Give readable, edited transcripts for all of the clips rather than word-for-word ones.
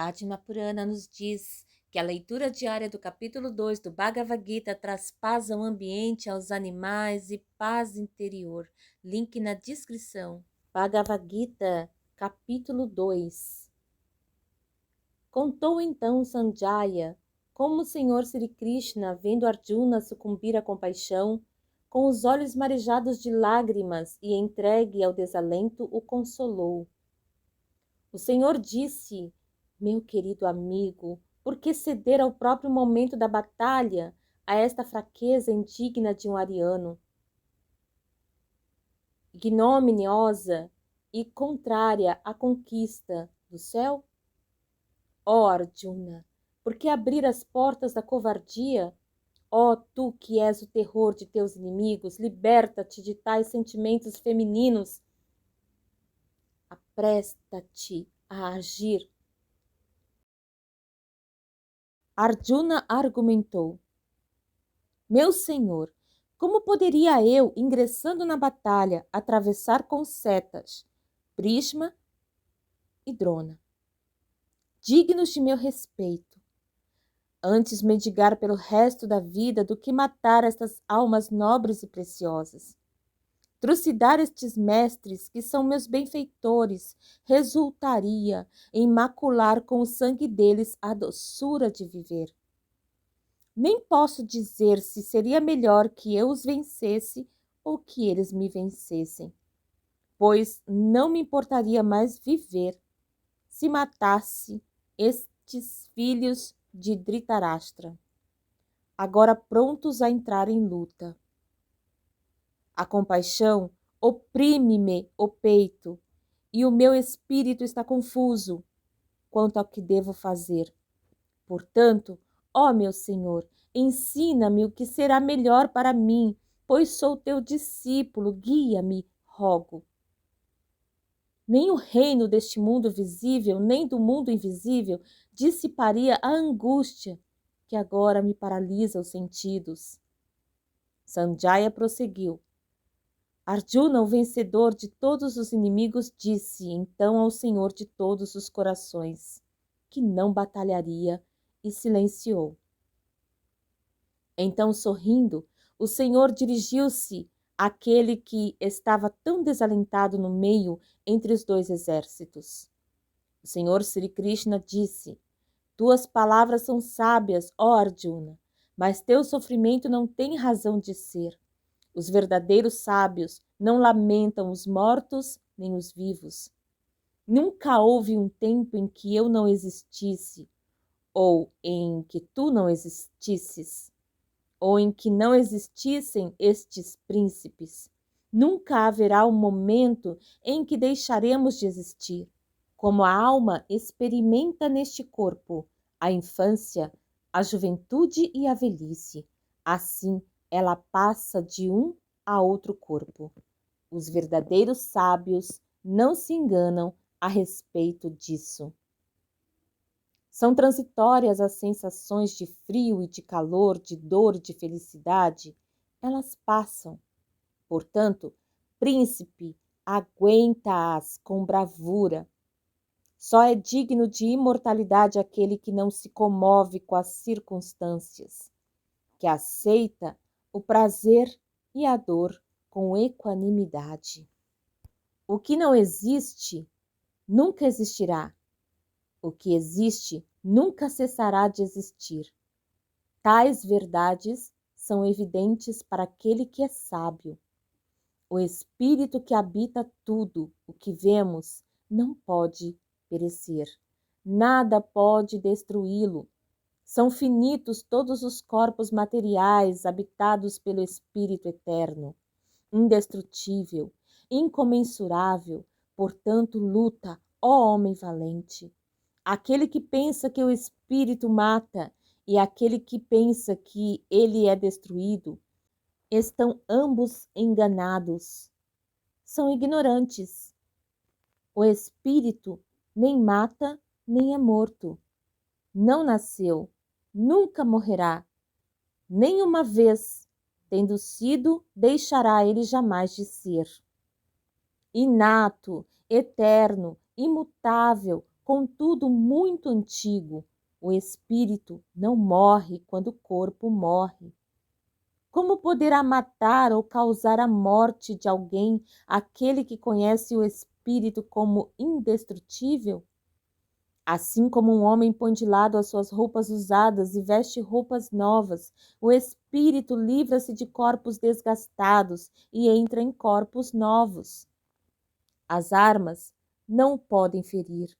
Padma Purana nos diz que a leitura diária do capítulo 2 do Bhagavad Gita traz paz ao ambiente, aos animais e paz interior. Link na descrição. Bhagavad Gita, capítulo 2. Contou então Sanjaya como o Senhor Sri Krishna, vendo Arjuna sucumbir à compaixão, com os olhos marejados de lágrimas e entregue ao desalento, o consolou. O Senhor disse: meu querido amigo, por que ceder ao próprio momento da batalha a esta fraqueza indigna de um ariano? Ignominiosa e contrária à conquista do céu? Ó Arjuna, por que abrir as portas da covardia? Ó tu que és o terror de teus inimigos, liberta-te de tais sentimentos femininos. Apresta-te a agir. Arjuna argumentou: meu senhor, como poderia eu, ingressando na batalha, atravessar com setas Bhishma e Drona, dignos de meu respeito, antes mendigar pelo resto da vida do que matar estas almas nobres e preciosas? Trucidar estes mestres, que são meus benfeitores, resultaria em macular com o sangue deles a doçura de viver. Nem posso dizer se seria melhor que eu os vencesse ou que eles me vencessem, pois não me importaria mais viver se matasse estes filhos de Dhritarashtra, agora prontos a entrar em luta. A compaixão oprime-me o peito e o meu espírito está confuso quanto ao que devo fazer. Portanto, ó meu Senhor, ensina-me o que será melhor para mim, pois sou teu discípulo, guia-me, rogo. Nem o reino deste mundo visível, nem do mundo invisível, dissiparia a angústia que agora me paralisa os sentidos. Sanjaya prosseguiu. Arjuna, o vencedor de todos os inimigos, disse então ao Senhor de todos os corações que não batalharia e silenciou. Então, sorrindo, o Senhor dirigiu-se àquele que estava tão desalentado no meio entre os dois exércitos. O Senhor Sri Krishna disse: tuas palavras são sábias, ó Arjuna, mas teu sofrimento não tem razão de ser. Os verdadeiros sábios não lamentam os mortos nem os vivos. Nunca houve um tempo em que eu não existisse, ou em que tu não existisses, ou em que não existissem estes príncipes. Nunca haverá um momento em que deixaremos de existir. Como a alma experimenta neste corpo a infância, a juventude e a velhice, assim ela passa de um a outro corpo. Os verdadeiros sábios não se enganam a respeito disso. São transitórias as sensações de frio e de calor, de dor e de felicidade. Elas passam. Portanto, príncipe, aguenta-as com bravura. Só é digno de imortalidade aquele que não se comove com as circunstâncias, que aceita o prazer e a dor com equanimidade. O que não existe nunca existirá. O que existe nunca cessará de existir. Tais verdades são evidentes para aquele que é sábio. O espírito que habita tudo o que vemos não pode perecer. Nada pode destruí-lo. São finitos todos os corpos materiais habitados pelo Espírito Eterno, indestrutível, incomensurável. Portanto, luta, ó homem valente. Aquele que pensa que o Espírito mata e aquele que pensa que ele é destruído, estão ambos enganados. São ignorantes. O Espírito nem mata, nem é morto. Não nasceu, nunca morrerá. Nem uma vez, tendo sido, deixará ele jamais de ser. Inato, eterno, imutável, contudo muito antigo. O espírito não morre quando o corpo morre. Como poderá matar ou causar a morte de alguém aquele que conhece o espírito como indestrutível? Assim como um homem põe de lado as suas roupas usadas e veste roupas novas, o espírito livra-se de corpos desgastados e entra em corpos novos. As armas não o podem ferir,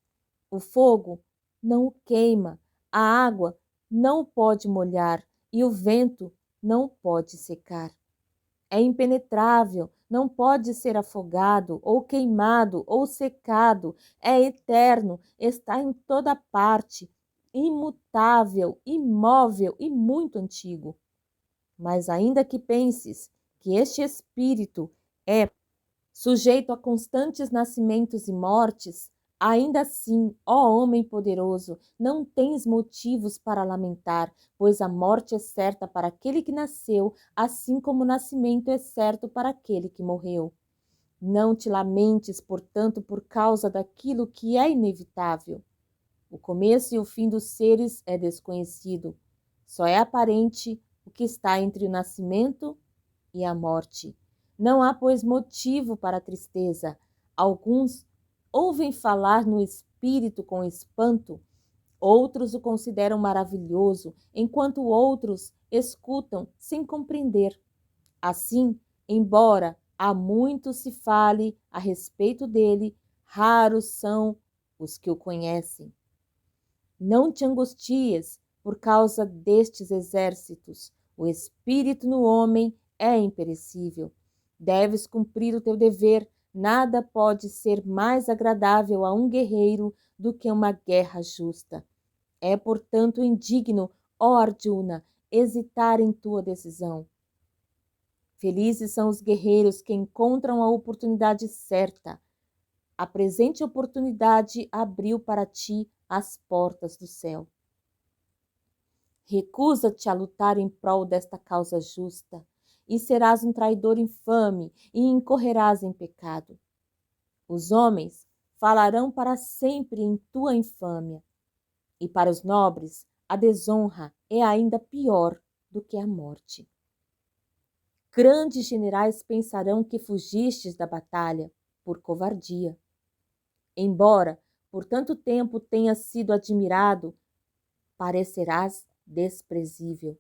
o fogo não o queima, a água não o pode molhar e o vento não o pode secar. É impenetrável, não pode ser afogado, ou queimado, ou secado, é eterno, está em toda parte, imutável, imóvel e muito antigo. Mas ainda que penses que este espírito é sujeito a constantes nascimentos e mortes, ainda assim, ó homem poderoso, não tens motivos para lamentar, pois a morte é certa para aquele que nasceu, assim como o nascimento é certo para aquele que morreu. Não te lamentes, portanto, por causa daquilo que é inevitável. O começo e o fim dos seres é desconhecido. Só é aparente o que está entre o nascimento e a morte. Não há, pois, motivo para a tristeza. Alguns ouvem falar no espírito com espanto, outros o consideram maravilhoso, enquanto outros escutam sem compreender. Assim, embora há muito se fale a respeito dele, raros são os que o conhecem. Não te angusties por causa destes exércitos. O espírito no homem é imperecível. Deves cumprir o teu dever. Nada pode ser mais agradável a um guerreiro do que uma guerra justa. É, portanto, indigno, ó Arjuna, hesitar em tua decisão. Felizes são os guerreiros que encontram a oportunidade certa. A presente oportunidade abriu para ti as portas do céu. Recusa-te a lutar em prol desta causa justa, e serás um traidor infame e incorrerás em pecado. Os homens falarão para sempre em tua infâmia, e para os nobres a desonra é ainda pior do que a morte. Grandes generais pensarão que fugistes da batalha por covardia. Embora por tanto tempo tenhas sido admirado, parecerás desprezível.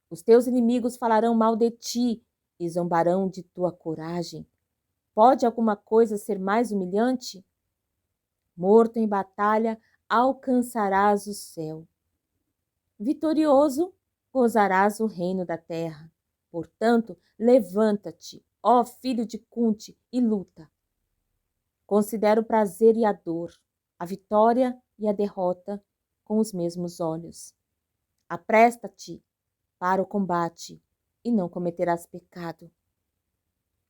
Os teus inimigos falarão mal de ti e zombarão de tua coragem. Pode alguma coisa ser mais humilhante? Morto em batalha, alcançarás o céu. Vitorioso, gozarás o reino da terra. Portanto, levanta-te, ó filho de Kunti, e luta. Considera o prazer e a dor, a vitória e a derrota com os mesmos olhos. Apresta-te para o combate e não cometerás pecado.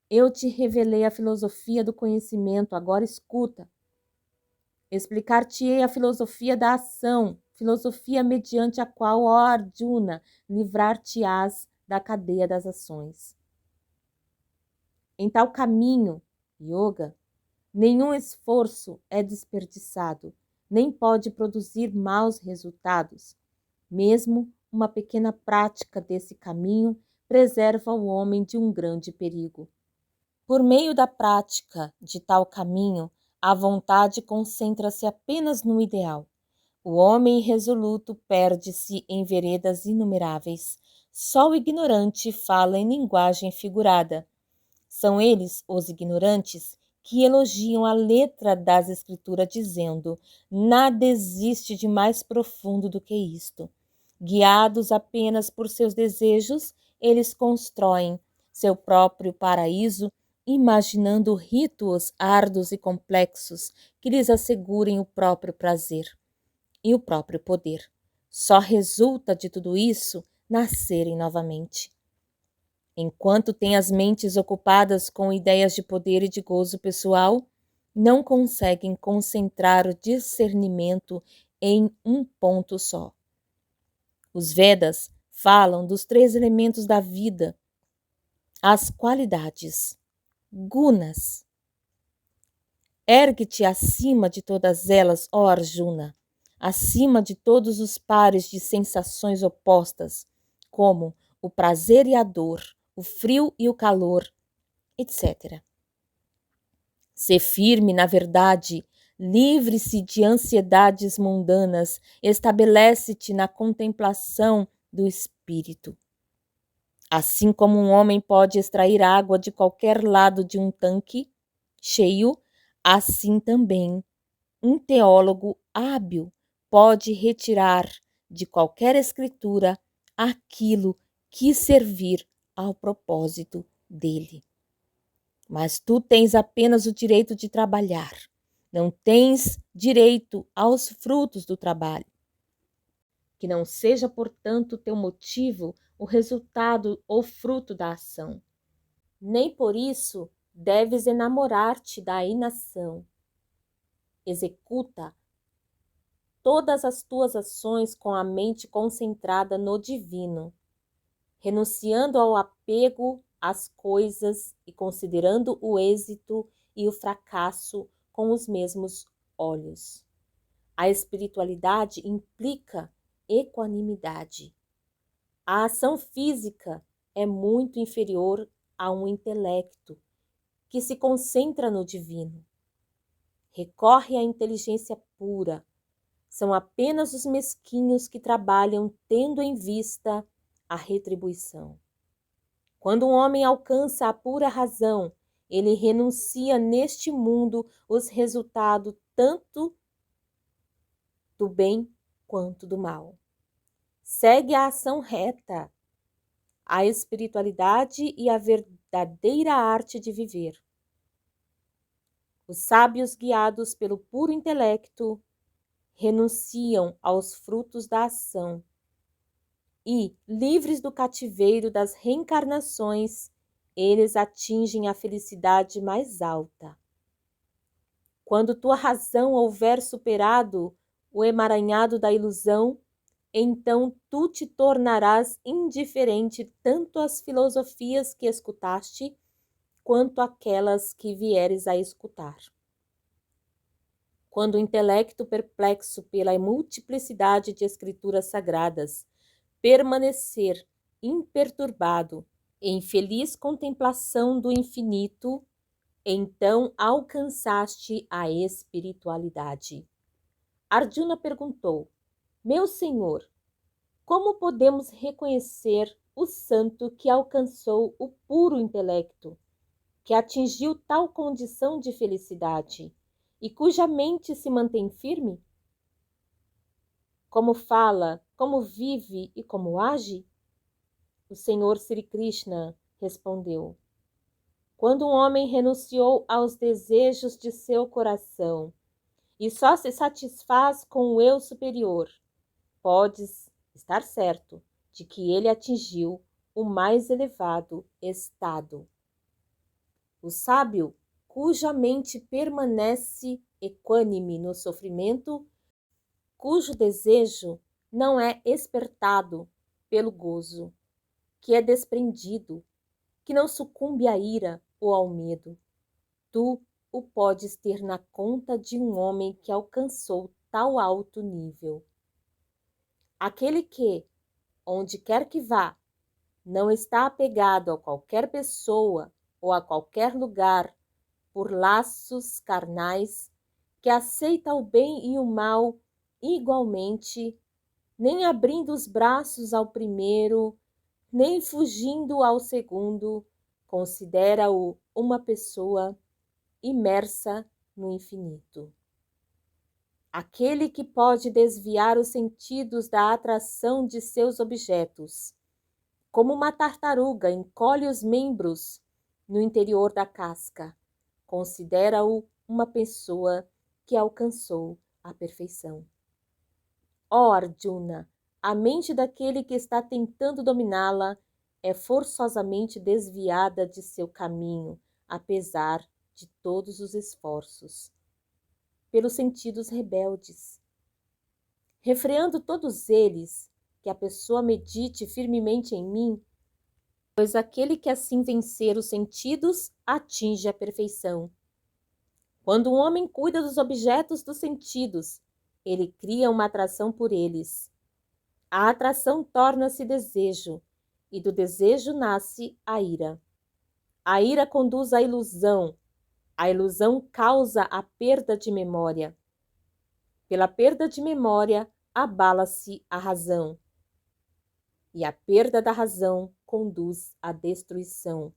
Eu te revelei a filosofia do conhecimento, agora escuta. Explicar-te-ei a filosofia da ação, filosofia mediante a qual, ó Arjuna, livrar-te-ás da cadeia das ações. Em tal caminho, yoga, nenhum esforço é desperdiçado, nem pode produzir maus resultados. Mesmo uma pequena prática desse caminho preserva o homem de um grande perigo. Por meio da prática de tal caminho, a vontade concentra-se apenas no ideal. O homem irresoluto perde-se em veredas inumeráveis. Só o ignorante fala em linguagem figurada. São eles, os ignorantes, que elogiam a letra das escrituras dizendo: nada existe de mais profundo do que isto. Guiados apenas por seus desejos, eles constroem seu próprio paraíso, imaginando ritos árduos e complexos que lhes assegurem o próprio prazer e o próprio poder. Só resulta de tudo isso nascerem novamente. Enquanto têm as mentes ocupadas com ideias de poder e de gozo pessoal, não conseguem concentrar o discernimento em um ponto só. Os Vedas falam dos 3 elementos da vida, as qualidades, gunas. Ergue-te acima de todas elas, ó Arjuna, acima de todos os pares de sensações opostas, como o prazer e a dor, o frio e o calor, etc. Sê firme na verdade, livre-se de ansiedades mundanas, estabelece-te na contemplação do espírito. Assim como um homem pode extrair água de qualquer lado de um tanque cheio, assim também um teólogo hábil pode retirar de qualquer escritura aquilo que servir ao propósito dele. Mas tu tens apenas o direito de trabalhar, não tens direito aos frutos do trabalho. Que não seja, portanto, teu motivo o resultado ou fruto da ação. Nem por isso deves enamorar-te da inação. Executa todas as tuas ações com a mente concentrada no divino, renunciando ao apego às coisas e considerando o êxito e o fracasso com os mesmos olhos. A espiritualidade implica equanimidade. A ação física é muito inferior a um intelecto que se concentra no divino. Recorre à inteligência pura. São apenas os mesquinhos que trabalham tendo em vista a retribuição. Quando um homem alcança a pura razão, ele renuncia neste mundo os resultados tanto do bem quanto do mal. Segue a ação reta, a espiritualidade e a verdadeira arte de viver. Os sábios, guiados pelo puro intelecto, renunciam aos frutos da ação e, livres do cativeiro das reencarnações, eles atingem a felicidade mais alta. Quando tua razão houver superado o emaranhado da ilusão, então tu te tornarás indiferente tanto às filosofias que escutaste, quanto àquelas que vieres a escutar. Quando o intelecto, perplexo pela multiplicidade de escrituras sagradas, permanecer imperturbado em feliz contemplação do infinito, então alcançaste a espiritualidade. Arjuna perguntou: Meu senhor, como podemos reconhecer o santo que alcançou o puro intelecto, que atingiu tal condição de felicidade e cuja mente se mantém firme? Como fala, como vive e como age? O Senhor Sri Krishna respondeu: Quando um homem renunciou aos desejos de seu coração e só se satisfaz com o eu superior, podes estar certo de que ele atingiu o mais elevado estado. O sábio, cuja mente permanece equânime no sofrimento, cujo desejo não é espertado pelo gozo, que é desprendido, que não sucumbe à ira ou ao medo. Tu o podes ter na conta de um homem que alcançou tal alto nível. Aquele que, onde quer que vá, não está apegado a qualquer pessoa ou a qualquer lugar por laços carnais, que aceita o bem e o mal igualmente, nem abrindo os braços ao primeiro, nem fugindo ao segundo, considera-o uma pessoa imersa no infinito. Aquele que pode desviar os sentidos da atração de seus objetos, como uma tartaruga encolhe os membros no interior da casca, considera-o uma pessoa que alcançou a perfeição. Ó Arjuna, a mente daquele que está tentando dominá-la é forçosamente desviada de seu caminho, apesar de todos os esforços, pelos sentidos rebeldes. Refreando todos eles, que a pessoa medite firmemente em mim, pois aquele que assim vencer os sentidos atinge a perfeição. Quando um homem cuida dos objetos dos sentidos, ele cria uma atração por eles. A atração torna-se desejo, e do desejo nasce a ira. A ira conduz à ilusão. A ilusão causa a perda de memória. Pela perda de memória, abala-se a razão. E a perda da razão conduz à destruição.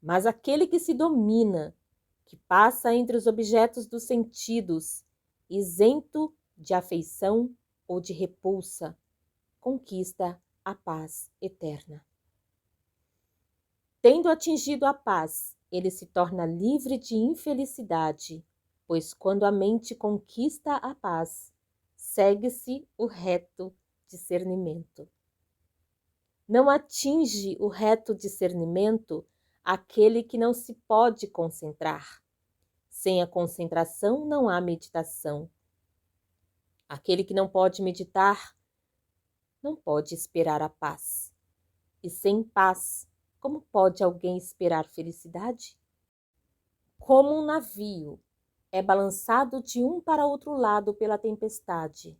Mas aquele que se domina, que passa entre os objetos dos sentidos, isento de afeição ou de repulsa, conquista a paz eterna. Tendo atingido a paz, ele se torna livre de infelicidade, pois quando a mente conquista a paz, segue-se o reto discernimento. Não atinge o reto discernimento aquele que não se pode concentrar. Sem a concentração não há meditação. Aquele que não pode meditar não pode esperar a paz. E sem paz, como pode alguém esperar felicidade? Como um navio é balançado de um para outro lado pela tempestade,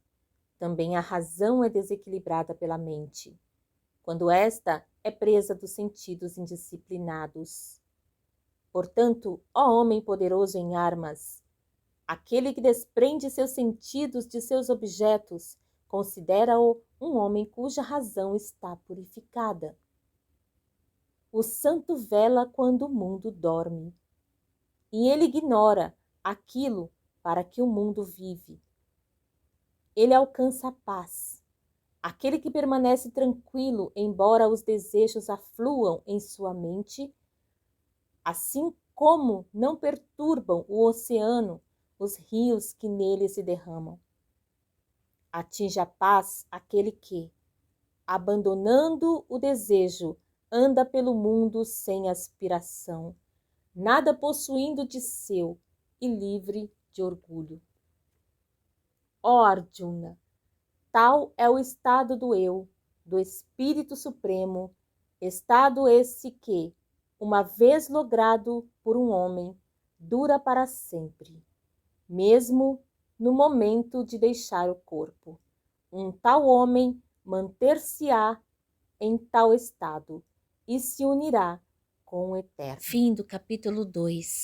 também a razão é desequilibrada pela mente, quando esta é presa dos sentidos indisciplinados. Portanto, ó homem poderoso em armas, aquele que desprende seus sentidos de seus objetos, considera-o um homem cuja razão está purificada. O santo vela quando o mundo dorme, e ele ignora aquilo para que o mundo vive. Ele alcança a paz. Aquele que permanece tranquilo, embora os desejos afluam em sua mente, assim como não perturbam o oceano, os rios que nele se derramam. Atinge a paz aquele que, abandonando o desejo, anda pelo mundo sem aspiração, nada possuindo de seu e livre de orgulho. Ó Arjuna, tal é o estado do eu, do Espírito Supremo, estado esse que, uma vez logrado por um homem, dura para sempre, mesmo no momento de deixar o corpo. Um tal homem manter-se-á em tal estado e se unirá com o Eterno. Fim do capítulo 2.